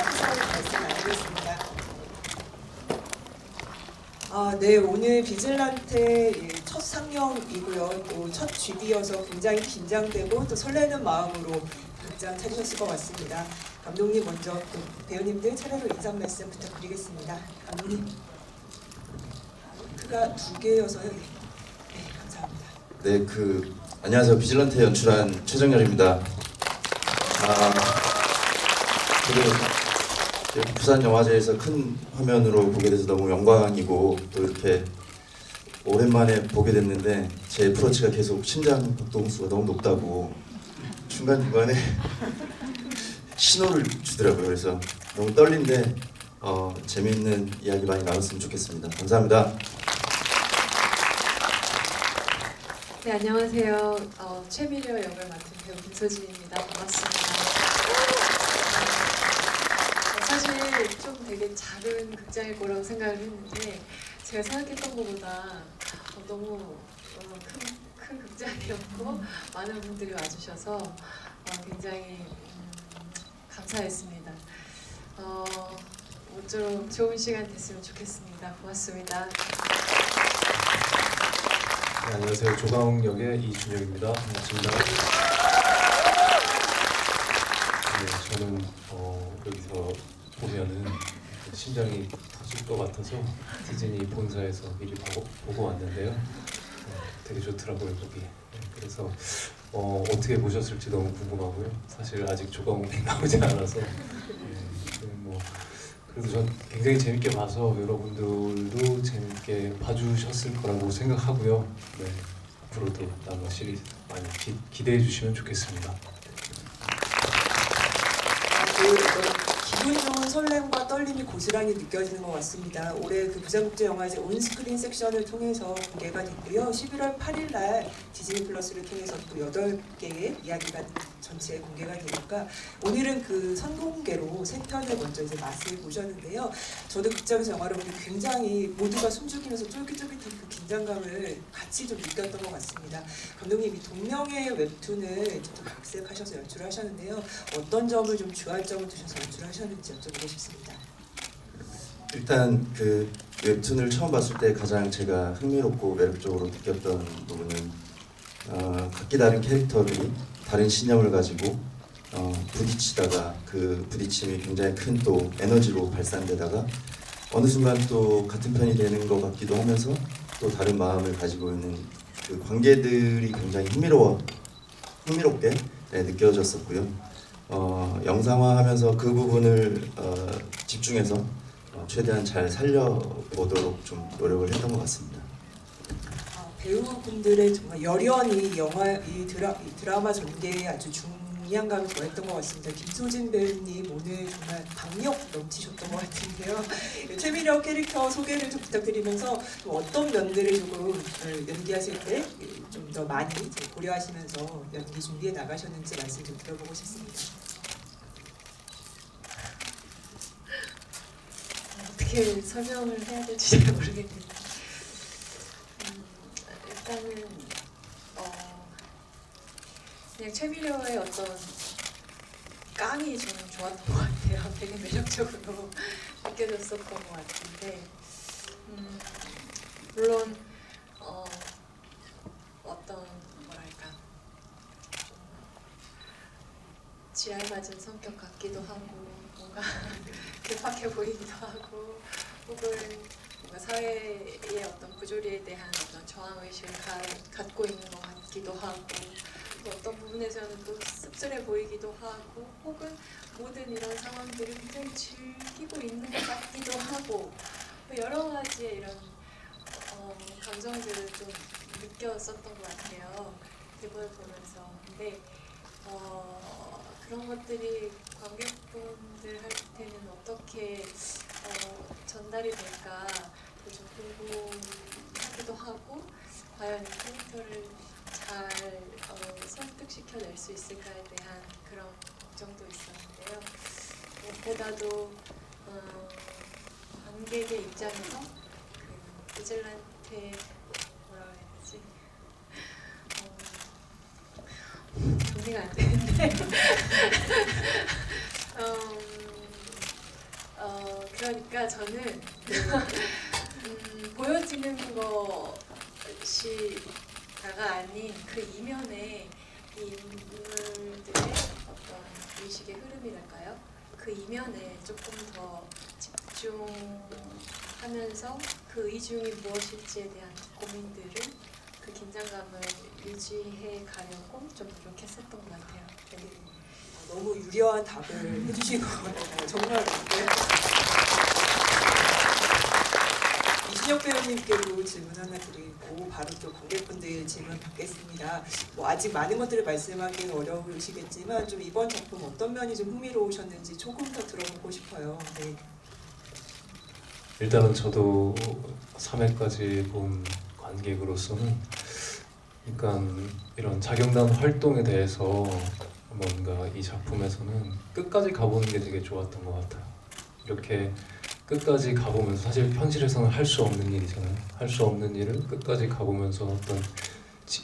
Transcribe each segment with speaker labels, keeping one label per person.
Speaker 1: 시작해서 말씀 나누겠습니다. 네, 오늘 비즐란테 첫 상영이고요. 또 첫 GD여서 굉장히 긴장되고 또 설레는 마음으로 극장 찾으셨을 것 같습니다. 감독님 먼저 또 배우님들 차례로 인사 말씀 부탁드리겠습니다. 감독님. 마이크가 두 개여서요. 네, 감사합니다.
Speaker 2: 네, 안녕하세요. 비즐란테 연출한 최정열입니다. 저도 부산 영화제에서 큰 화면으로 보게 돼서 너무 영광이고 또 이렇게 오랜만에 보게 됐는데 제 애프로치가 계속 심장 박동수가 너무 높다고 중간중간에 신호를 주더라고요. 그래서 너무 떨린데 재미있는 이야기 많이 나눴으면 좋겠습니다. 감사합니다.
Speaker 3: 네, 안녕하세요. 최미려 역을 맡은 배우 김소진입니다. 반갑습니다. 사실 좀 되게 작은 극장일 거라고 생각을 했는데 제가 생각했던 것보다 너무 큰 극장이었고 많은 분들이 와주셔서 굉장히 감사했습니다. 모쪼록 좋은 시간 됐으면 좋겠습니다. 고맙습니다.
Speaker 4: 네, 안녕하세요. 조강욱 역의 이준혁입니다. 반갑습니다. 네, 저는 여기서 보면은 심장이 터질 것 같아서 디즈니 본사에서 미리 보고 왔는데요. 되게 좋더라고요 거기. 그래서 어떻게 보셨을지 너무 궁금하고요. 사실 아직 조강욱이 나오지 않아서 그래도 전 굉장히 재밌게 봐서 여러분들도 재밌게 봐주셨을 거라고 생각하고요. 네, 앞으로도 남은 시리즈 많이 기대해 주시면 좋겠습니다.
Speaker 1: 기분 좋은 설렘과 떨림이 고스란히 느껴지는 것 같습니다. 올해 부산국제영화제 온스크린 섹션을 통해서 공개가 됐고요. 11월 8일 날 디즈니 플러스를 통해서 또 8개의 이야기가 전체 공개가 되니까 오늘은 선공개로 3편을 먼저 이제 맛을 보셨는데요. 저도 극장에서 영화를 보니 굉장히 모두가 숨죽이면서 쫄깃쫄깃한 그 긴장감을 같이 좀 느꼈던 것 같습니다. 감독님이 동명의 웹툰을 직접 각색하셔서 연출을 하셨는데요. 어떤 점을 좀 주안점을 두셔서 연출하셨는지 여쭤보고 싶습니다.
Speaker 2: 일단 웹툰을 처음 봤을 때 가장 제가 흥미롭고 매력적으로 느꼈던 부분은 각기 다른 캐릭터들이 다른 신념을 가지고 부딪히다가 그 부딪힘이 굉장히 큰 또 에너지로 발산되다가 어느 순간 또 같은 편이 되는 것 같기도 하면서 또 다른 마음을 가지고 있는 그 관계들이 굉장히 흥미롭게 느껴졌었고요. 영상화하면서 그 부분을 집중해서 최대한 잘 살려보도록 좀 노력을 했던 것 같습니다.
Speaker 1: 배우분들의 정말 열연이 이 드라마 전개에 아주 중요한 감을 더했던 것 같습니다. 김소진 배우님 오늘 정말 강력 넘치셨던 것 같은데요. 최미려 캐릭터 소개를 좀 부탁드리면서 좀 어떤 면들을 조금 연기하실 때 좀 더 많이 고려하시면서 연기 준비해 나가셨는지 말씀 좀 들어보고 싶습니다.
Speaker 3: 어떻게 설명을 해야 될지 잘 모르겠는데 일단은 그냥 최미려의 어떤 깡이 저는 좋았던 것 같아요. 되게 매력적으로 느껴졌었던 것 같은데 물론 어떤 뭐랄까 지알 맞은 성격 같기도 하고 뭔가 급박해 보이기도 하고 혹은 뭔가 사회의 어떤 부조리에 대한 어떤 저항의식을 갖고 있는 것 같기도 하고 또 어떤 부분에서는 또 씁쓸해 보이기도 하고 혹은 모든 이런 상황들을 굉장히 즐기고 있는 것 같기도 하고 여러 가지의 이런 감정들을 좀 느꼈었던 것 같아요. 대본을 보면서. 근데 그런 것들이 관객분들 한테는 어떻게 전달이 될까 좀 궁금하기도 하고 과연 이 캐릭터를 잘 설득시켜낼 수 있을까에 대한 그런 걱정도 있었는데요. 무엇보다도 관객의 입장에서 비즐란테 뭐라고 해야 되지? 정리가 안 되는데 그러니까 저는 보여지는 것이 다가 아닌 그 이면에 이 인물들의 어떤 의식의 흐름이랄까요? 그 이면에 조금 더 집중하면서 그 의중이 무엇일지에 대한 고민들을 그 긴장감을 유지해 가려고 좀 노력했었던 것 같아요. 네.
Speaker 1: 너무 유려한 답을 해주신 것 같아요. 정말 네. 이준혁 배우님께도 질문 하나 드리고 바로 또 관객분들 질문 받겠습니다. 뭐 아직 많은 것들을 말씀하기는 어려우시겠지만 좀 이번 작품 어떤 면이 좀 흥미로우셨는지 조금 더 들어보고 싶어요. 네.
Speaker 4: 일단은 저도 3회까지 본 관객으로서는 그러니까 이런 자경단 활동에 대해서 뭔가 이 작품에서는 끝까지 가보는 게 되게 좋았던 것 같아요. 이렇게 끝까지 가보면서 사실 현실에서는 할 수 없는 일이잖아요. 할 수 없는 일을 끝까지 가보면서 어떤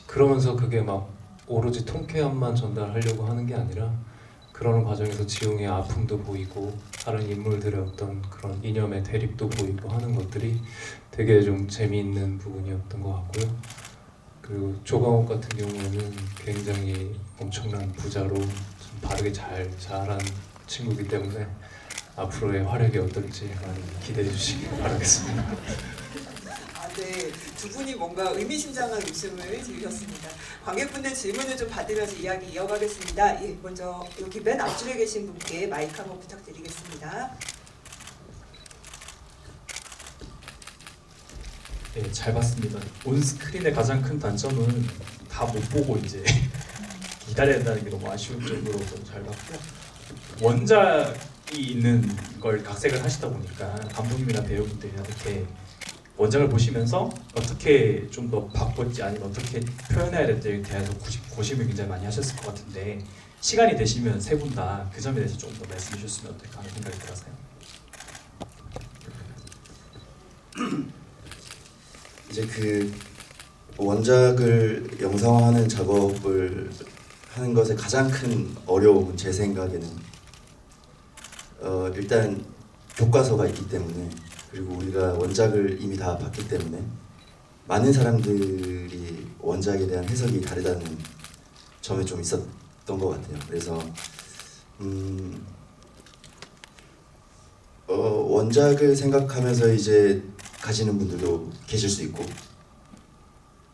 Speaker 4: 그러면서 그게 막 오로지 통쾌함만 전달하려고 하는 게 아니라 그러는 과정에서 지웅의 아픔도 보이고 다른 인물들의 어떤 그런 이념의 대립도 보이고 하는 것들이 되게 좀 재미있는 부분이었던 것 같고요. 그리고 조광욱 같은 경우에는 굉장히 엄청난 부자로 좀 바르게 잘 자란 친구이기 때문에 앞으로의 활약이 어떨지 많이 기대해 주시기 바라겠습니다.
Speaker 1: 아, 네. 두 분이 뭔가 의미심장한 웃음을 지으셨습니다. 관객분들 질문을 좀 받으면서 이야기 이어가겠습니다. 예, 먼저 여기 맨 앞줄에 계신 분께 마이크 한번 부탁드리겠습니다.
Speaker 5: 네, 잘 봤습니다. 온 스크린의 가장 큰 단점은 다 못 보고 이제 기다려야 한다는 게 너무 아쉬울 정도로 잘 봤고, 원작이 있는 걸 각색을 하시다 보니까 감독님이나 배우분들이나 이렇게 원작을 보시면서 어떻게 좀 더 바꿨지 아니면 어떻게 표현해야 될지에 대해서 고심을 굉장히 많이 하셨을 것 같은데, 시간이 되시면 세 분 다 그 점에 대해서 좀 더 말씀해 주셨으면 어떨까 하는 생각이 들어서요.
Speaker 2: 이제 그 원작을 영상화하는 작업을 하는 것의 가장 큰 어려움은 제 생각에는 일단 교과서가 있기 때문에, 그리고 우리가 원작을 이미 다 봤기 때문에 많은 사람들이 원작에 대한 해석이 다르다는 점에 좀 있었던 것 같아요. 그래서 원작을 생각하면서 이제 가시는 분들도 계실 수 있고,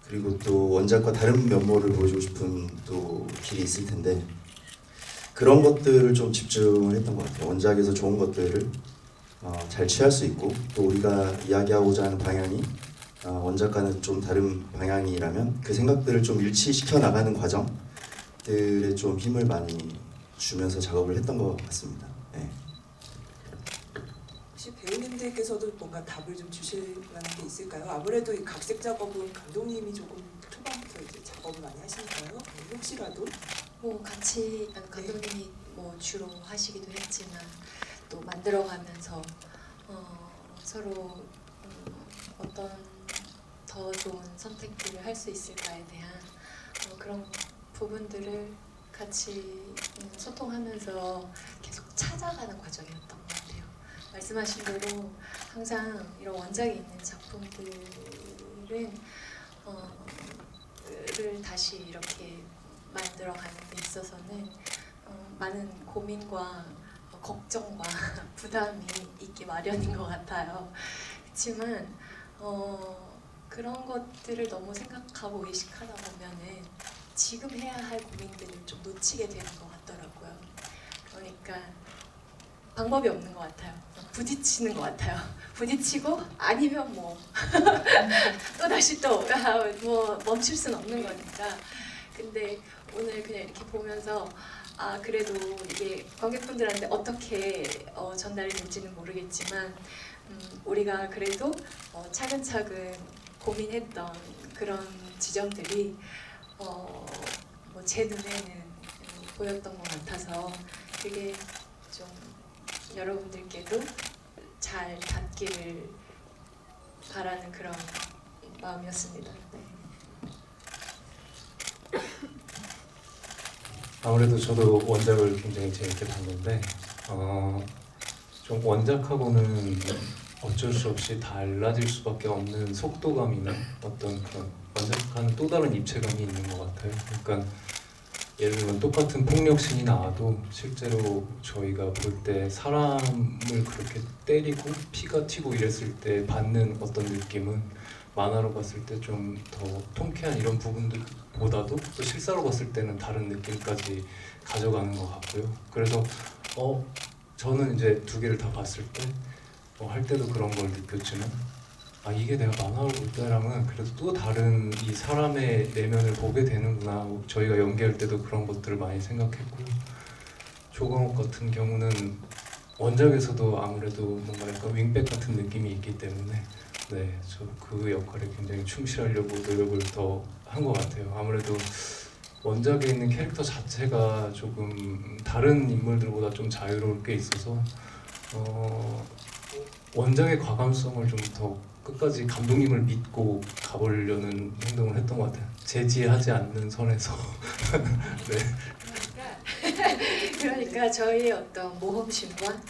Speaker 2: 그리고 또 원작과 다른 면모를 보여주고 싶은 또 길이 있을 텐데, 그런 것들을 좀 집중을 했던 것 같아요. 원작에서 좋은 것들을 잘 취할 수 있고, 또 우리가 이야기하고자 하는 방향이 원작과는 좀 다른 방향이라면 그 생각들을 좀 일치시켜 나가는 과정들에 좀 힘을 많이 주면서 작업을 했던 것 같습니다. 네.
Speaker 1: 혹시 배우님들께서도 뭔가 답을 좀 주실 만한 게 있을까요? 아무래도 이 각색 작업은 감독님이 조금 초반부터 이제 작업을 많이 하시니까요. 네, 혹시라도
Speaker 3: 뭐 같이 감독님이 뭐 주로 하시기도 했지만 또 만들어가면서 서로 어떤 더 좋은 선택들을 할 수 있을까에 대한 그런 부분들을 같이 소통하면서 계속 찾아가는 과정이었던 것 같아요. 말씀하신 대로 항상 이런 원작이 있는 작품들은 를 다시 이렇게 만들어가는 데 있어서는 많은 고민과 걱정과 부담이 있기 마련인 것 같아요. 그렇지만 그런 것들을 너무 생각하고 의식하다 보면은 지금 해야 할 고민들을 좀 놓치게 되는 것 같더라고요. 그러니까 방법이 없는 것 같아요. 부딪히는 것 같아요. 부딪히고 아니면 뭐 또 다시 또 뭐 멈출 수는 없는 거니까. 근데 오늘 그냥 이렇게 보면서 그래도 이게 관객분들한테 어떻게 전달이 될지는 모르겠지만 우리가 그래도 차근차근 고민했던 그런 지점들이 뭐 제 눈에는 보였던 것 같아서 그게 좀 여러분들께도 잘 닿기를 바라는 그런 마음이었습니다. 네.
Speaker 4: 아무래도 저도 원작을 굉장히 재밌게 봤는데 좀 원작하고는 어쩔 수 없이 달라질 수밖에 없는 속도감이나 어떤 그런 원작과는 또 다른 입체감이 있는 것 같아요. 그러니까 예를 들면 똑같은 폭력신이 나와도 실제로 저희가 볼 때 사람을 그렇게 때리고 피가 튀고 이랬을 때 받는 어떤 느낌은 만화로 봤을 때 좀 더 통쾌한 이런 부분들보다도 또 실사로 봤을 때는 다른 느낌까지 가져가는 것 같고요. 그래서 저는 이제 두 개를 다 봤을 때 할 때도 그런 걸 느꼈지만 이게 내가 만화로 볼 때랑은 그래도 또 다른 이 사람의 내면을 보게 되는구나. 저희가 연기할 때도 그런 것들을 많이 생각했고요. 조광욱 같은 경우는 원작에서도 아무래도 뭔가 약간 윙백 같은 느낌이 있기 때문에 네, 저 그 역할에 굉장히 충실하려고 노력을 더 한 것 같아요. 아무래도 원작에 있는 캐릭터 자체가 조금 다른 인물들보다 좀 자유로울 게 있어서 원작의 과감성을 좀 더 끝까지 감독님을 믿고 가보려는 행동을 했던 것 같아요. 제지하지 않는 선에서. 네.
Speaker 3: 그러니까 저희의 어떤 모험심과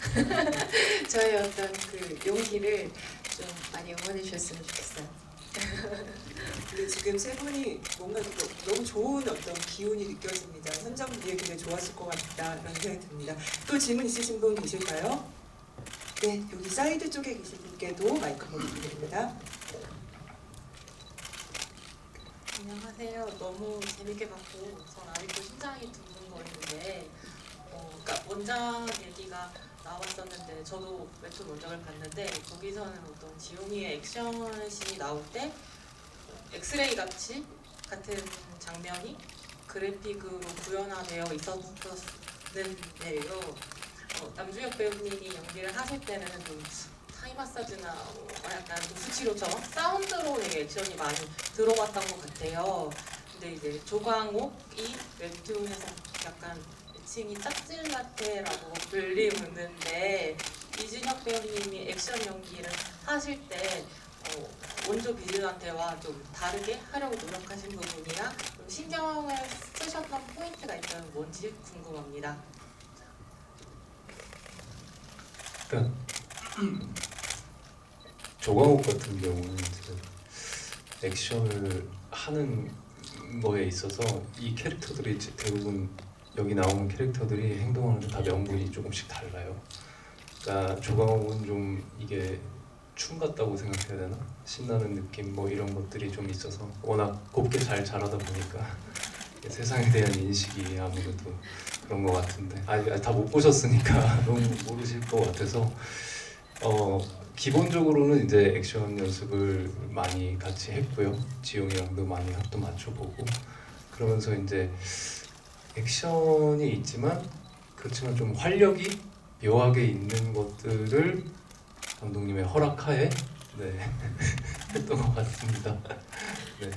Speaker 3: 저희의 어떤 그 용기를 좀 많이 응원해 주셨으면 좋겠어요.
Speaker 1: 근데 지금 세 분이 뭔가 너무 좋은 어떤 기운이 느껴집니다. 현장 분위기 굉장히 좋았을 것 같다라는 생각이 듭니다. 또 질문 있으신 분 계실까요? 네, 여기 사이드 쪽에 계신 분께도 마이크 보내드립니다.
Speaker 6: 안녕하세요. 너무 재밌게 봤고 전 아직도 심장이 두근거리는데 그러니까 원작 얘기가 나왔었는데 저도 웹툰 원작을 봤는데 거기서는 어떤 지용이의 액션씬이 나올 때 엑스레이 같은 장면이 그래픽으로 구현화되어 있었는데요. 남주혁 배우님이 연기를 하실 때는 좀 타이 마사지나 약간 수치료처럼 사운드로 되게 액션이 많이 들어갔던 것 같아요. 근데 이제 조광옥이 웹툰에서 약간 애칭이 짝질라테라고 불리우는데 이준혁 배우님이 액션 연기를 하실 때 원조 비주한테와 좀 다르게 하려고 노력하신 부분이나 좀 신경을 쓰셨던 포인트가 있다면 뭔지 궁금합니다.
Speaker 4: 그러니까 조광욱 같은 경우는 이제 액션을 하는 거에 있어서 이 캐릭터들이 대부분 여기 나오는 캐릭터들이 행동하는 다 명분이 조금씩 달라요. 그러니까 조광욱은 좀 이게 춤 같다고 생각해야 되나? 신나는 느낌 뭐 이런 것들이 좀 있어서 워낙 곱게 잘 자라다 보니까 세상에 대한 인식이 아무래도 그런 것 같은데 다 못 보셨으니까 너무 모르실 것 같아서 기본적으로는 이제 액션 연습을 많이 같이 했고요. 지용이랑도 많이 합도 맞춰보고 그러면서 이제 액션이 있지만 그렇지만 좀 활력이 묘하게 있는 것들을 감독님의 허락하에 네, 했던 것 같습니다. 네.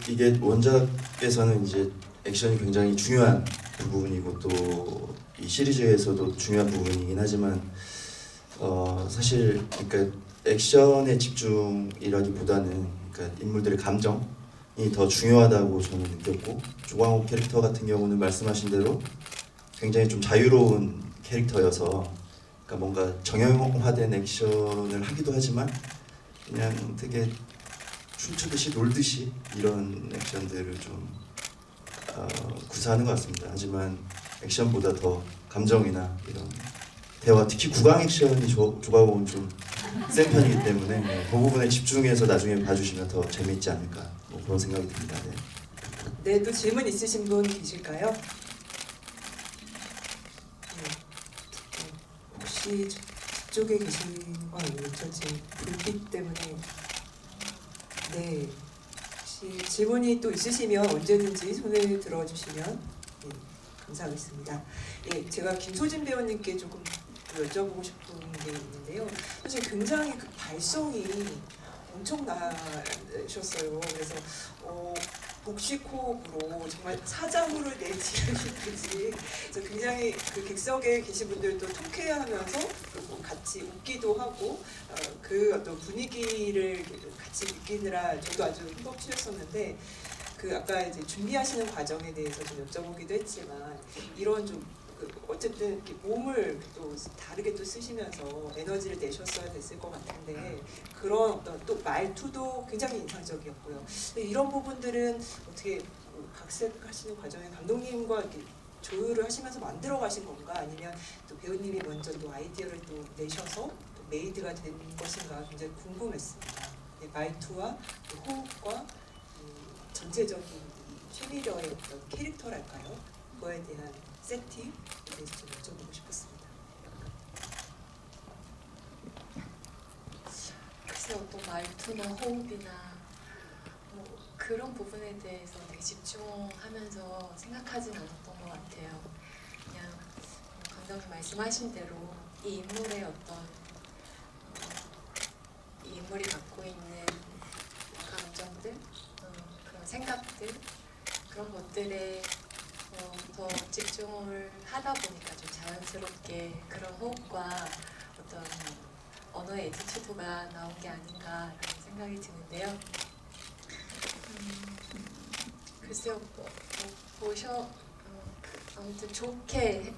Speaker 2: 이게 원작에서는 이제 액션이 굉장히 중요한 부분이고 또 이 시리즈에서도 중요한 부분이긴 하지만 사실 그러니까 액션에 집중이라기보다는 그러니까 인물들의 감정이 더 중요하다고 저는 느꼈고 조광욱 캐릭터 같은 경우는 말씀하신 대로 굉장히 좀 자유로운 캐릭터여서 그러니까 뭔가 정형화된 액션을 하기도 하지만 그냥 되게 춤추듯이 놀듯이 이런 액션들을 좀 구사하는 것 같습니다. 하지만 액션보다 더 감정이나 이런 대화, 특히 국왕 액션이 조광욱은 좀 센 편이기 때문에 그 부분에 집중해서 나중에 봐주시면 더 재미있지 않을까 뭐 그런 생각이 듭니다. 네.
Speaker 1: 네, 또 질문 있으신 분 계실까요? 혹시 저쪽에 계시는 건 아니죠? 지금 불빛 때문에. 네. 혹시 질문이 또 있으시면 언제든지 손을 들어주시면 네, 감사하겠습니다. 예, 제가 김소진 배우님께 조금 여쭤보고 싶은 게 있는데요. 사실 굉장히 그 발성이 엄청나셨어요. 그래서 복식호흡으로 정말 사자후를 내지르듯이 그래서 굉장히 그 객석에 계신 분들도 통쾌하면서 그리고 같이 웃기도 하고 그 어떤 분위기를 같이 느끼느라 저도 아주 흠뻑치였었는데 그 아까 이제 준비하시는 과정에 대해서 좀 여쭤보기도 했지만 이런 좀 어쨌든 이렇게 몸을 또 다르게 또 쓰시면서 에너지를 내셨어야 됐을 것 같은데 그런 어떤 또 말투도 굉장히 인상적이었고요. 근데 이런 부분들은 어떻게 각색하시는 과정에 감독님과 이렇게 조율을 하시면서 만들어 가신 건가 아니면 또 배우님이 먼저 또 아이디어를 또 내셔서 또 메이드가 된 것인가 굉장히 궁금했습니다. 네, 말투와 또 호흡과 전체적인 이 최미려의 어떤 캐릭터랄까요? 그거에 대한 세팅에 대해서 좀 여쭤보고 싶었습니다.
Speaker 3: 글쎄 어떤 말투나 호흡이나 뭐 그런 부분에 대해서 되게 집중하면서 생각하진 않았던 것 같아요. 그냥 감독님 말씀하신 대로 이 인물의 어떤 이 인물이 갖고 있는 감정들, 그런 생각들, 그런 것들에 더 집중을 하다 보니까 좀 자연스럽게 그런 호흡과 어떤 언어의 에티튜드가 나온 게 아닌가라는 생각이 드는데요. 글쎄요, 아무튼 좋게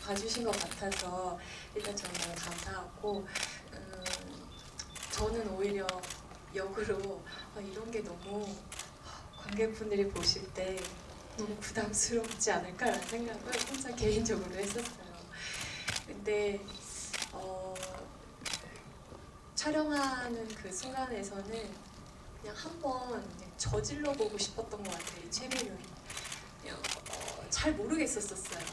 Speaker 3: 봐주신 것 같아서 일단 저는 너무 감사하고 저는 오히려 역으로 이런 게 너무 관객분들이 보실 때 너무 부담스럽지 않을까라는 생각을 혼자 개인적으로 했었어요. 근데 촬영하는 그 순간에서는 그냥 한번 저질러 보고 싶었던 것 같아요. 이 최미료를 그냥 잘 모르겠었어요.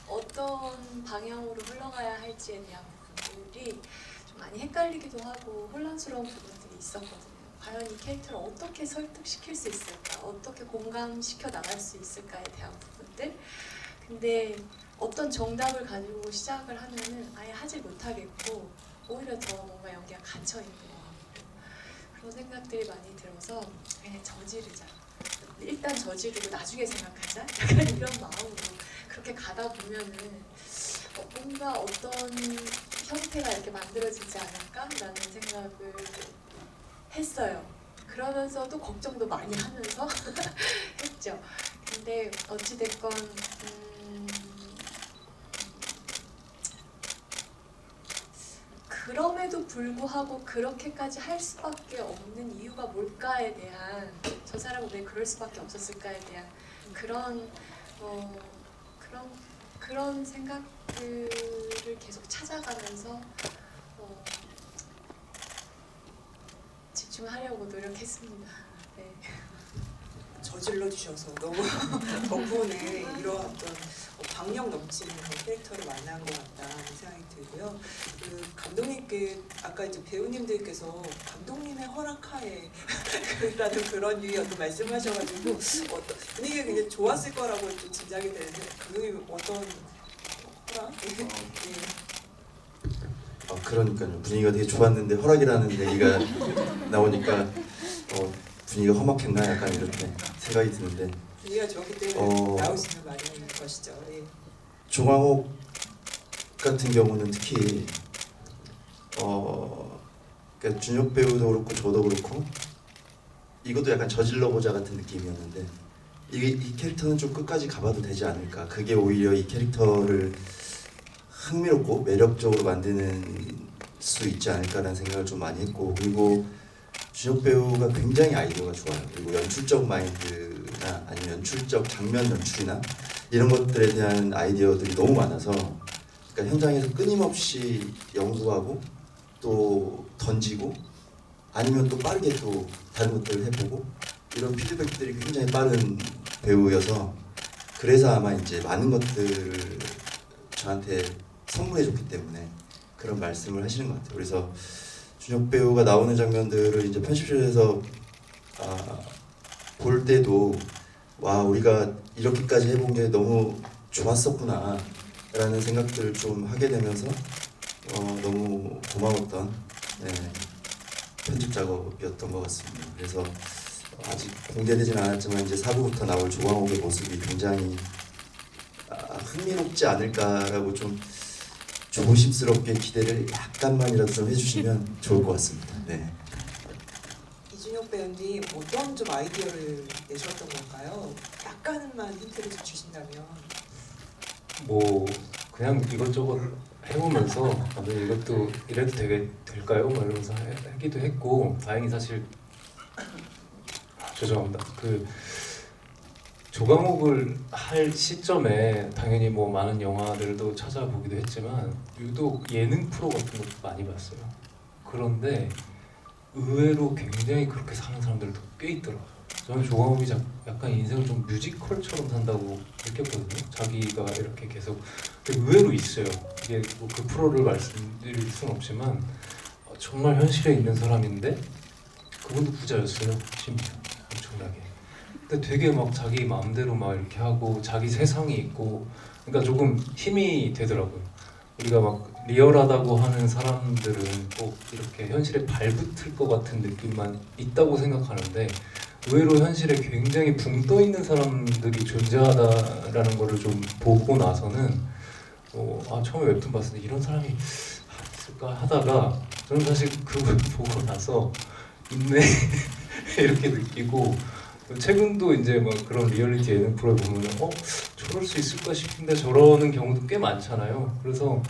Speaker 3: 어떤 방향으로 흘러가야 할지에 대한 부분들이 좀 많이 헷갈리기도 하고 혼란스러운 부분들이 있었거든요. 과연 이 캐릭터를 어떻게 설득시킬 수 있을까? 어떻게 공감시켜 나갈 수 있을까에 대한 부분들. 근데 어떤 정답을 가지고 시작을 하면은 아예 하지 못하겠고 오히려 더 뭔가 연기가 갇혀 있는 것 같고 그런 생각들이 많이 들어서 그냥 저지르자. 일단 저지르고 나중에 생각하자. 약간 이런 마음으로 그렇게 가다 보면은 뭔가 어떤 형태가 이렇게 만들어지지 않을까라는 생각을 했어요. 그러면서도 걱정도 많이 하면서 했죠. 근데 어찌됐건 그럼에도 불구하고 그렇게까지 할 수밖에 없는 이유가 뭘까에 대한 저 사람은 왜 그럴 수밖에 없었을까에 대한 그런 생각들을 계속 찾아가면서 집중하려고 노력했습니다. 네.
Speaker 1: 저질러 주셔서 너무 덕분에 이런 어떤 박력 넘치는 그런 캐릭터를 만난 것 같다는 생각이 들고요. 그 감독님께 아까 이제 배우님들께서 감독님의 허락하에 라는 그런 유의 어떤 말씀하셔가지고 분위기가 굉장히 좋았을 거라고 좀 짐작이 되는데 감독님 어떤 허락?
Speaker 2: 그러니까요. 분위기가 되게 좋았는데 허락이라는 얘기가 나오니까 분위기가 험악했나 약간 이렇게 생각이 드는데
Speaker 1: 분위기가 좋았기 때문에 나올 수 있는 말인 것이죠. 예.
Speaker 2: 조광옥 같은 경우는 특히 그러니까 준혁 배우도 그렇고 저도 그렇고 이것도 약간 저질러 보자 같은 느낌이었는데 이 캐릭터는 좀 끝까지 가봐도 되지 않을까. 그게 오히려 이 캐릭터를 흥미롭고 매력적으로 만드는 수 있지 않을까라는 생각을 좀 많이 했고 그리고 준혁 배우가 굉장히 아이디어가 좋아요. 그리고 연출적 마인드나 아니면 연출적 장면 연출이나 이런 것들에 대한 아이디어들이 너무 많아서 그러니까 현장에서 끊임없이 연구하고 또 던지고 아니면 또 빠르게 또 다른 것들을 해보고 이런 피드백들이 굉장히 빠른 배우여서 그래서 아마 이제 많은 것들을 저한테 선물해줬기 때문에 그런 말씀을 하시는 것 같아요. 그래서 준혁 배우가 나오는 장면들을 이제 편집실에서 볼 때도 와 우리가 이렇게까지 해본 게 너무 좋았었구나 라는 생각들을 좀 하게 되면서 너무 고마웠던 편집 작업이었던 것 같습니다. 그래서 아직 공개되진 않았지만 이제 4부부터 나올 조광옥의 모습이 굉장히 흥미롭지 않을까라고 좀 조심스럽게 기대를 약간만이라도 좀 해주시면 좋을 것 같습니다. 네.
Speaker 1: 이준혁 배우님 어떤 좀 아이디어를 내셨던 건가요? 약간만 힌트를 좀 주신다면.
Speaker 4: 뭐 그냥 이것저것 해보면서 이것도 이래도 되게 될까요? 뭐 이러면서 하기도 했고 다행히 사실 죄송합니다. 그 조강옥을 할 시점에 당연히 뭐 많은 영화들도 찾아보기도 했지만 유독 예능 프로 같은 것도 많이 봤어요. 그런데 의외로 굉장히 그렇게 사는 사람들도 꽤 있더라고요. 저는 조강욱이 약간 인생을 좀 뮤지컬처럼 산다고 느꼈거든요. 자기가 이렇게 계속 근데 의외로 있어요. 이게 뭐 그 프로를 말씀드릴 수는 없지만 정말 현실에 있는 사람인데 그분도 부자였어요. 심지어 엄청나게. 근데 되게 막 자기 마음대로 막 이렇게 하고 자기 세상이 있고 그러니까 조금 힘이 되더라고요. 우리가 막 리얼하다고 하는 사람들은 꼭 이렇게 현실에 발붙을 것 같은 느낌만 있다고 생각하는데 의외로 현실에 굉장히 붕 떠 있는 사람들이 존재하다라는 거를 좀 보고 나서는 처음에 웹툰 봤을 때 이런 사람이 있을까 하다가 저는 사실 그걸 보고 나서 있네 이렇게 느끼고 최근도 이제 막 그런 리얼리티 예능 프로에 보면은 저럴 수 있을까 싶은데 저러는 경우도 꽤 많잖아요. 그래서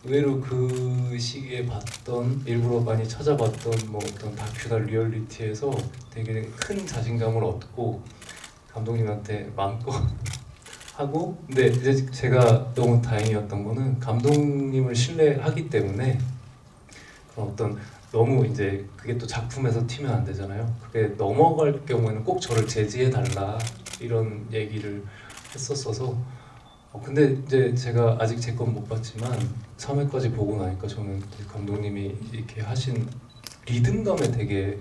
Speaker 4: 의외로 그 시기에 봤던 일부러 많이 찾아봤던 뭐 어떤 다큐나 리얼리티에서 되게 큰 자신감을 얻고 감독님한테 마음껏 하고 근데 이제 제가 너무 다행이었던 거는 감독님을 신뢰하기 때문에 그런 어떤 너무 이제 그게 또 작품에서 튀면 안 되잖아요. 그게 넘어갈 경우에는 꼭 저를 제지해 달라 이런 얘기를 했었어서 근데 이제 제가 아직 제 건 못 봤지만 3회까지 보고 나니까 저는 감독님이 이렇게 하신 리듬감에 되게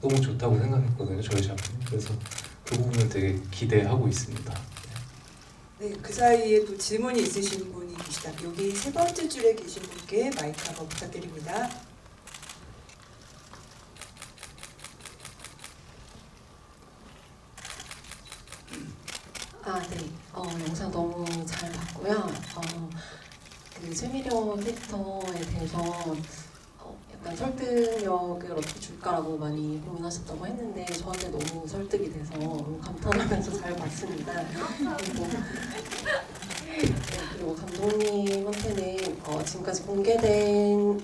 Speaker 4: 너무 좋다고 생각했거든요. 저희 작품. 그래서 그 부분을 되게 기대하고 있습니다.
Speaker 1: 네, 그 사이에 또 질문이 있으신 분이 계시다. 여기 세 번째 줄에 계신 분께 마이크 한번 부탁드립니다.
Speaker 7: 네. 영상 너무 잘 봤고요. 그 최미려 캐릭터에 대해서 약간 설득력을 어떻게 줄까라고 많이 고민하셨다고 했는데 저한테 너무 설득이 돼서 너무 감탄하면서 잘 봤습니다. 그리고 감독님한테는 지금까지 공개된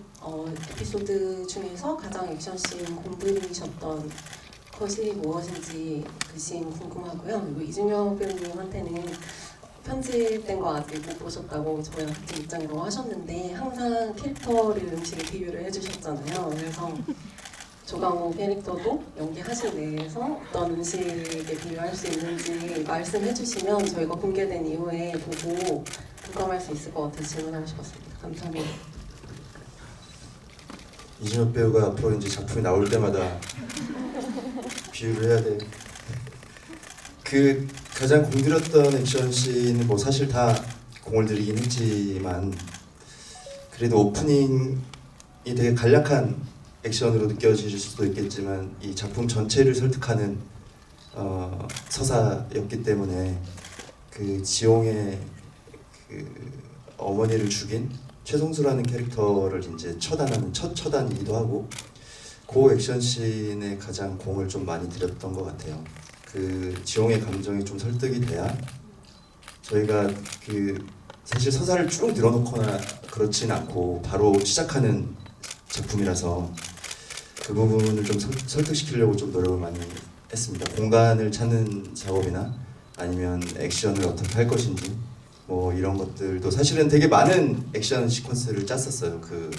Speaker 7: 에피소드 중에서 가장 액션씬 공들이셨던 것이 무엇인지 그 씬 궁금하고요. 그리고 이준혁 배우님한테는 편집된 거 아직 못 보셨다고 저희한테 입장이라고 하셨는데 항상 캐릭터를 음식에 비유를 해주셨잖아요. 그래서 조강호 캐릭터도 연기하신 내에서 어떤 음식에 비유할 수 있는지 말씀해주시면 저희가 공개된 이후에 보고 공감할 수 있을 것 같아서 질문하고 싶었습니다. 감사합니다.
Speaker 2: 이준혁 배우가 앞으로 이제 작품이 나올 때마다 비유를 해야 돼. 그 가장 공들였던 액션씬은 뭐 사실 다 공을 들이긴 했지만 그래도 오프닝이 되게 간략한 액션으로 느껴질 수도 있겠지만 이 작품 전체를 설득하는 서사였기 때문에 그 지용의 그 어머니를 죽인 최성수라는 캐릭터를 이제 처단하는 첫 처단이기도 하고 그 액션씬에 가장 공을 좀 많이 들였던 것 같아요. 그 지용의 감정이 좀 설득이 돼야 저희가 그 사실 서사를 쭉 늘어놓거나 그렇진 않고 바로 시작하는 작품이라서 그 부분을 좀 설득시키려고 좀 노력을 많이 했습니다. 공간을 찾는 작업이나 아니면 액션을 어떻게 할 것인지 뭐 이런 것들도 사실은 되게 많은 액션 시퀀스를 짰었어요. 그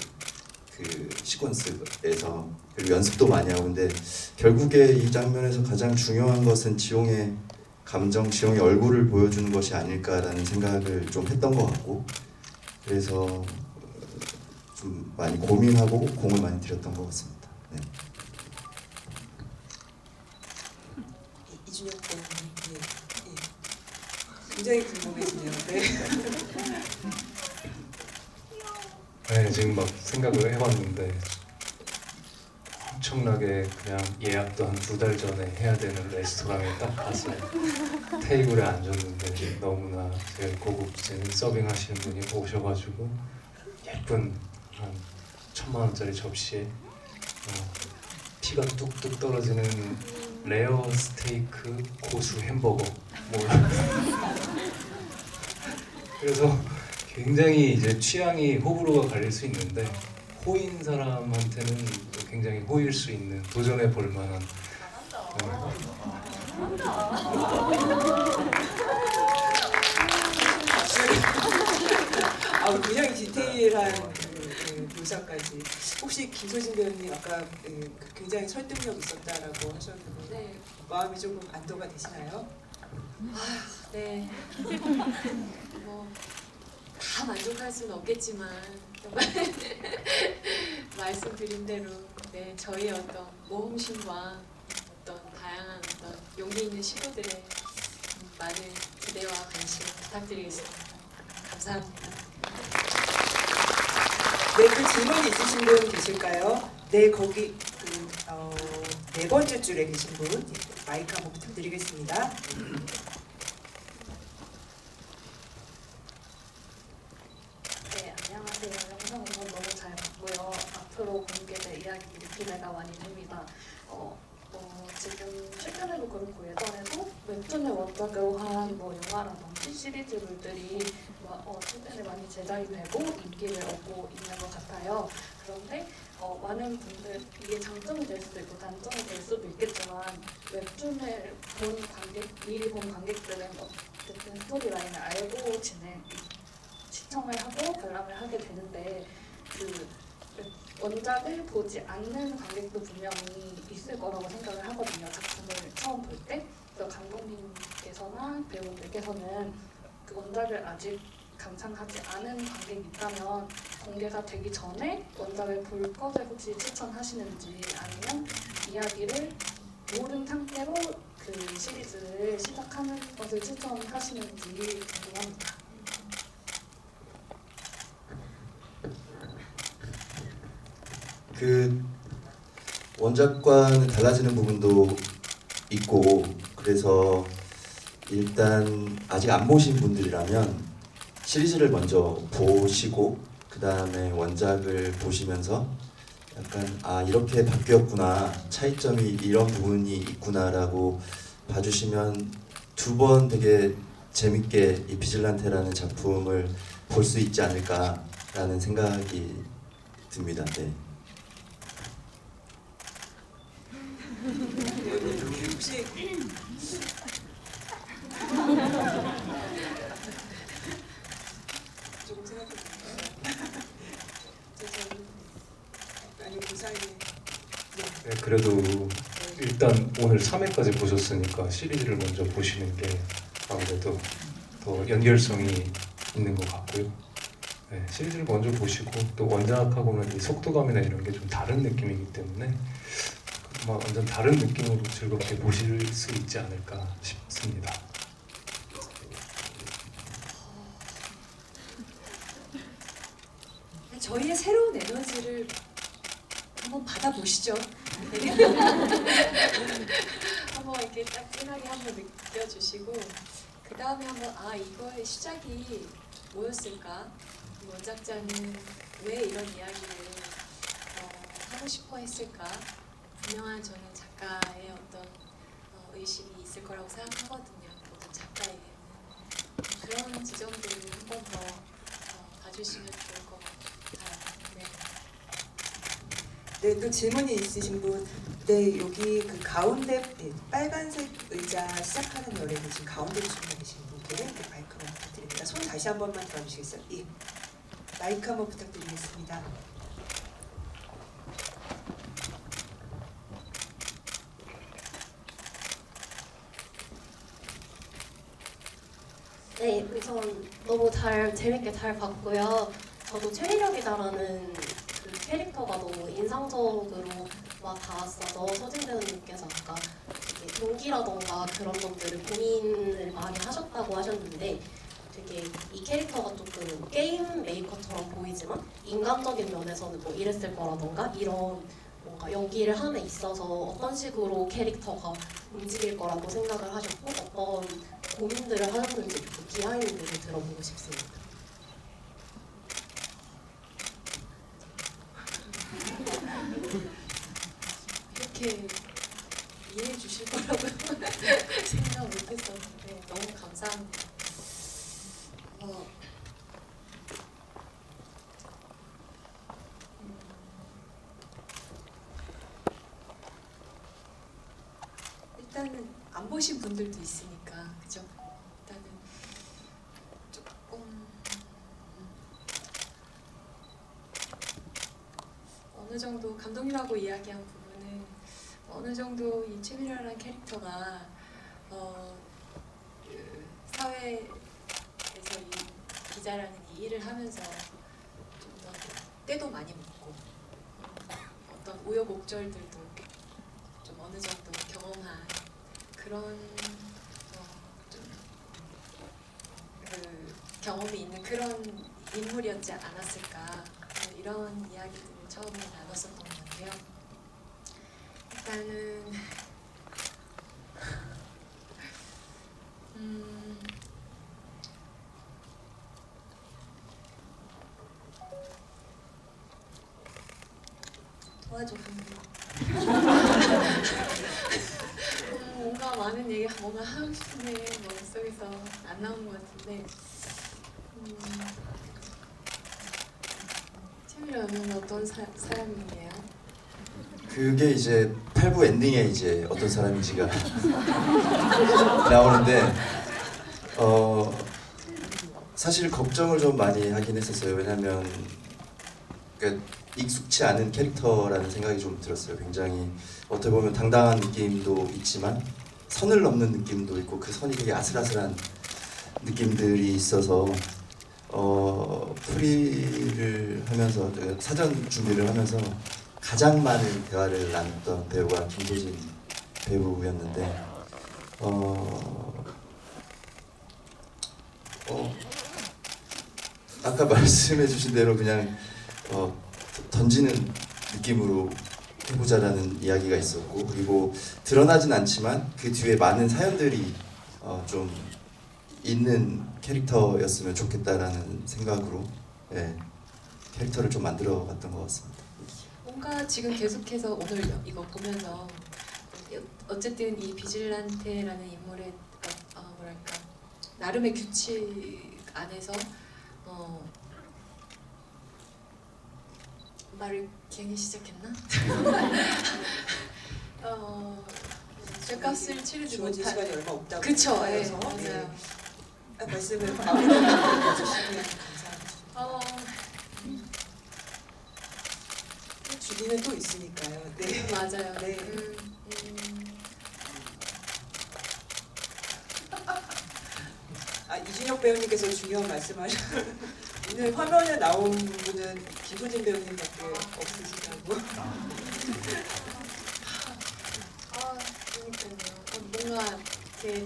Speaker 2: 시퀀스에서 그리고 연습도 많이 하고 근데 결국에 이 장면에서 가장 중요한 것은 지용의 감정, 지용의 얼굴을 보여주는 것이 아닐까라는 생각을 좀 했던 것 같고 그래서 좀 많이 고민하고 공을 많이 들였던 것 같습니다. 네.
Speaker 1: 이준혁 배우님, 예. 굉장히 궁금해지네요. 네.
Speaker 4: 네, 지금 막 생각을 해봤는데 엄청나게 그냥 예약도 한 2달 전에 해야 되는 레스토랑에 딱 가서 테이블에 앉았는데 너무나 제일 고급진 서빙 하시는 분이 오셔가지고 예쁜 한 1,000만 원짜리 접시에 피가 뚝뚝 떨어지는 레어 스테이크 고수 햄버거 뭐 그래서 굉장히 이제 취향이 호불호가 갈릴 수 있는데 호인 사람한테는 굉장히 호일 수 있는 도전해 볼 만한
Speaker 1: 굉장히 디테일한 묘사까지. 혹시 김소진 배우님 아까 굉장히 설득력 있었다라고 하셨는데
Speaker 3: 네,
Speaker 1: 마음이 조금 안도가 되시나요?
Speaker 3: 네. 뭐 다 만족할 수는 없겠지만 정말 말씀드린 대로 네, 저희의 어떤 모험심과 어떤 다양한 어떤 용기 있는 시도들에 많은 기대와 관심 부탁드리겠습니다. 감사합니다.
Speaker 1: 네, 그 질문이 있으신 분 계실까요? 네, 거기 네 번째 줄에 계신 분 마이크 한번 부탁드리겠습니다.
Speaker 8: 네, 안녕하세요. 영상 우선 너무 잘 봤고요. 앞으로 공개될 이야기들이 기대가 많이 됩니다. 지금 최근에도 그렇고 예전에도 웹툰을 원작으로 한 영화라든지 시리즈물들이 최근에 많이 제작이 되고 인기를 얻고 있는 것 같아요. 그런데 많은 분들 이게 장점이 될 수도 있고 단점이 될 수도 있겠지만 웹툰을 미리 본 관객들은 어쨌든 스토리라인을 알고 시청을 하고 관람을 하게 되는데 그 원작을 보지 않는 관객도 분명히 있을 거라고 생각을 하거든요. 작품을 처음 볼 때. 그래서 감독님께서나 배우분들께서는 그 원작을 아직 감상하지 않은 관객이 있다면 공개가 되기 전에 원작을 볼 것을 혹시 추천하시는지 아니면 이야기를 모른 상태로 그 시리즈를 시작하는 것을 추천하시는지 궁금합니다.
Speaker 2: 그 원작과는 달라지는 부분도 있고 그래서 일단 아직 안 보신 분들이라면 시리즈를 먼저 보시고 그 다음에 원작을 보시면서 약간 이렇게 바뀌었구나, 차이점이 이런 부분이 있구나라고 봐주시면 두 번 되게 재밌게 이 비질란테라는 작품을 볼 수 있지 않을까라는 생각이 듭니다. 네.
Speaker 1: 혹시 조금 생각해볼까요? 아니 그 사이에
Speaker 4: 네, 그래도 일단 오늘 3회까지 보셨으니까 시리즈를 먼저 보시는 게 아무래도 더 연결성이 있는 것 같고요. 네, 시리즈를 먼저 보시고 또 원작하고는 이 속도감이나 이런 게 좀 다른 느낌이기 때문에 완전 다른 느낌으로 즐겁게 보실 수 있지 않을까 싶습니다.
Speaker 3: 저희의 새로운 에너지를 한번 받아보시죠. 한번 이렇게 딱 진하게 한번 느껴주시고 그 다음에 한번 이거의 시작이 뭐였을까? 이 원작자는 왜 이런 이야기를 하고 싶어 했을까? 분명한 저는 작가의 어떤 의식이 있을 거라고 생각하거든요. 모든 작가에게는 그런 지점들을 한 번 더 봐주시면 좋을 것 같아요. 네.
Speaker 1: 네, 또 질문이 있으신 분. 네, 여기 그 가운데 빨간색 의자 시작하는 열에 계신 가운데 주변에 계신 분께 마이크 한번 부탁드립니다. 손 다시 한 번만 들어주시겠어요? 예. 마이크 한번 부탁드리겠습니다.
Speaker 7: 네, 우선 너무 재밌게 잘 봤고요. 저도 최리력이다라는 그 캐릭터가 너무 인상적으로 다왔어서 서진 배우님께서 아까 되게 동기라던가 그런 점들을 고민을 많이 하셨다고 하셨는데 되게 이 캐릭터가 조금 게임 메이커처럼 보이지만 인간적인 면에서는 이랬을 거라던가 이런 뭔가 연기를 함에 있어서 어떤 식으로 캐릭터가 움직일 거라고 생각을 하셨고 어떤 고민들을 하셨는지 좀 비하인드를 들어보고 싶습니다.
Speaker 3: 이렇게 이해해 주실 거라고 생각 못했었는데 너무 감사합니다. 일단은 안 보신 분들도 있으니까 그죠? 일단은 조금 어느 정도 감독님하고 이야기한 부분은 어느 정도 이 최미라라는 캐릭터가 그 사회에서 이 기자라는 이 일을 하면서 좀 더 때도 많이 묻고 어떤 우여곡절들도 좀 어느 정도 경험한 그런 그 경험이 있는 그런 인물이었지 않았을까 이런 이야기들을 처음에 나눴었던 것 같아요. 일단은 도와줘 뭔가 많은 얘기 뭔가 하고 싶은데 머릿속에서 안 나오는 것 같은데 채미라는 어떤 사람이에요?
Speaker 2: 그게 이제 8부 엔딩에 이제 어떤 사람인지가 나오는데 사실 걱정을 좀 많이 하긴 했었어요. 왜냐면 그러니까 익숙치 않은 캐릭터라는 생각이 좀 들었어요. 굉장히 어떻게 보면 당당한 느낌도 있지만 선을 넘는 느낌도 있고 그 선이 되게 아슬아슬한 느낌들이 있어서 프리를 하면서 사전 준비를 하면서 가장 많은 대화를 나눴던 배우가 김소진 배우였는데 아까 말씀해주신 대로 그냥 던지는 느낌으로 해보자라는 이야기가 있었고 그리고 드러나진 않지만 그 뒤에 많은 사연들이 좀 있는 캐릭터였으면 좋겠다라는 생각으로 캐릭터를 좀 만들어봤던 것 같습니다.
Speaker 3: 뭔가 지금 계속해서 오늘 이거 보면서 어쨌든 이 비질란테라는 인물의 뭐랄까 나름의 규칙 안에서 말을 괜히 시작했나? 죗값을 치르지
Speaker 1: 주어진
Speaker 3: 못한
Speaker 1: 시간이 얼마 없다고
Speaker 3: 그쵸, 예,
Speaker 1: 해서
Speaker 3: 맞아요.
Speaker 1: 말씀을 마무리해 주시면 감사합니다. 주기는 또 있으니까요. 네.
Speaker 3: 맞아요.
Speaker 1: 네. 이준혁 배우님께서 중요한 말씀하셨어요. 오늘 화면에 나온 분은 김소진 배우님밖에 없으시다고.
Speaker 3: 그러니까요. 뭔가 이렇게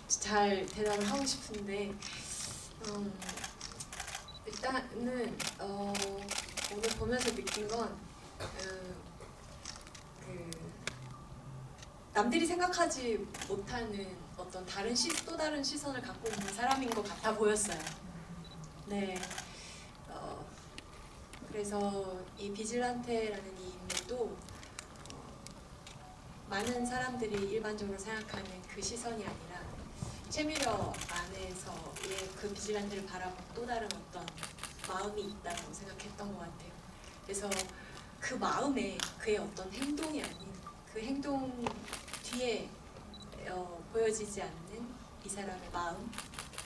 Speaker 3: 잘 대답을 하고 싶은데 일단은 오늘 보면서 느낀 건 남들이 생각하지 못하는 어떤 또 다른 시선을 갖고 있는 사람인 것 같아 보였어요. 네. 그래서 이 비질란테라는 이 인물도 많은 사람들이 일반적으로 생각하는 그 시선이 아니라 채미러 안에서의 그 비질란테를 바라본 또 다른 어떤 마음이 있다고 생각했던 것 같아요. 그래서 그 마음에 그의 어떤 행동이 아닌 그 행동 뒤에 보여지지 않는 이 사람의 마음,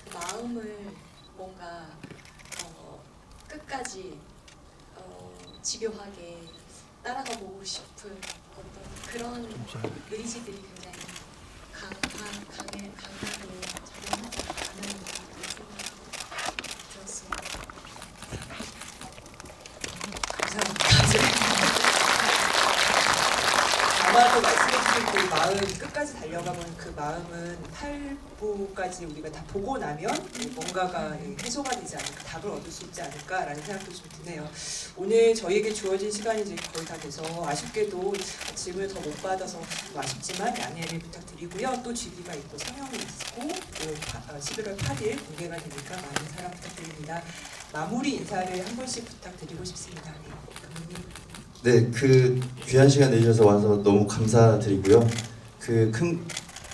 Speaker 3: 그 마음을 뭔가 끝까지 집요하게 따라가 보고 싶은 어떤 그런 의지들이 굉장히 강하게 작용하지 않는 생각이 들었습니다.
Speaker 1: 감사합니다. 아마도 말씀해주신 그 마음 끝까지 달려가면 그 마음은 8부까지 우리가 다 보고 나면 뭔가가 해소가 되지 않을까, 답을 얻을 수 있지 않을까라는 생각도 좀 드네요. 오늘 저희에게 주어진 시간이 이제 거의 다 돼서 아쉽게도 질문을 더 못 받아서 좀 아쉽지만 양해를 부탁드리고요. 또 GV가 있고 상영이 있고 11월 8일 공개가 되니까 많은 사랑 부탁드립니다. 마무리 인사를 한 번씩 부탁드리고 싶습니다. 네, 감독님.
Speaker 2: 네, 그 귀한 시간 내주셔서 와서 너무 감사드리고요. 그 큰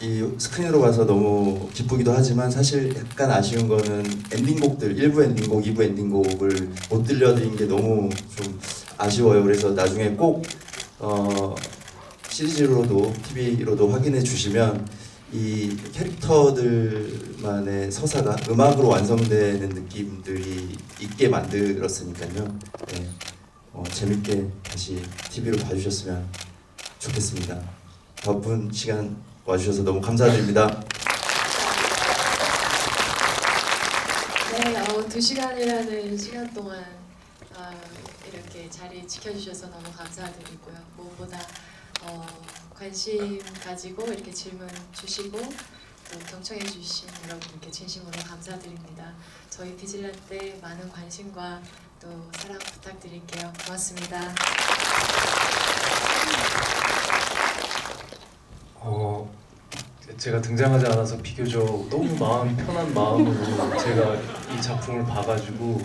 Speaker 2: 이 스크린으로 봐서 너무 기쁘기도 하지만 사실 약간 아쉬운 거는 엔딩곡들 1부 엔딩곡, 2부 엔딩곡을 못 들려드린 게 너무 좀 아쉬워요. 그래서 나중에 꼭 시리즈로도 TV로도 확인해 주시면 이 캐릭터들만의 서사가 음악으로 완성되는 느낌들이 있게 만들었으니까요. 네, 재밌게 다시 TV로 봐주셨으면 좋겠습니다. 바쁜 시간 와주셔서 너무 감사드립니다.
Speaker 3: 네, 2시간이라는 시간 동안 이렇게 자리 지켜주셔서 너무 감사드리고요. 무엇보다 관심 가지고 이렇게 질문 주시고 또 경청해 주신 여러분께 진심으로 감사드립니다. 저희 비질란테 많은 관심과 또 사랑 부탁드릴게요. 고맙습니다.
Speaker 4: 제가 등장하지 않아서 비교적 너무 마음 편한 마음으로 제가 이 작품을 봐가지고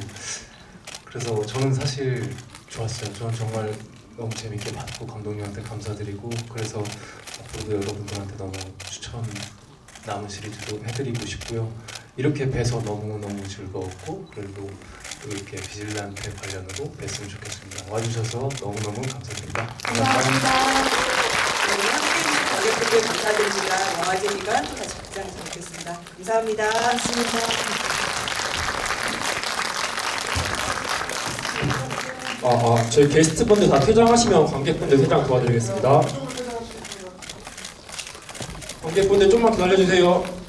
Speaker 4: 그래서 저는 사실 좋았어요. 저는 정말 너무 재밌게 봤고 감독님한테 감사드리고 그래서 앞으로도 여러분들한테 너무 추천 남은 시리즈도 해드리고 싶고요. 이렇게 뵈서 너무너무 즐거웠고 그리고 또 이렇게 비질란테 관련으로 뵀으면 좋겠습니다. 와주셔서 너무너무 감사드립니다.
Speaker 3: 감사합니다.
Speaker 1: 네, 함께해주신 관객분들 감사드립니다. 영화제비가 또 다시 극장에서 뵙겠습니다. 감사합니다.
Speaker 3: 고맙습니다.
Speaker 5: 저희 게스트분들 다 퇴장하시면 관객분들 퇴장 도와드리겠습니다. 관객분들 좀만 기다려주세요.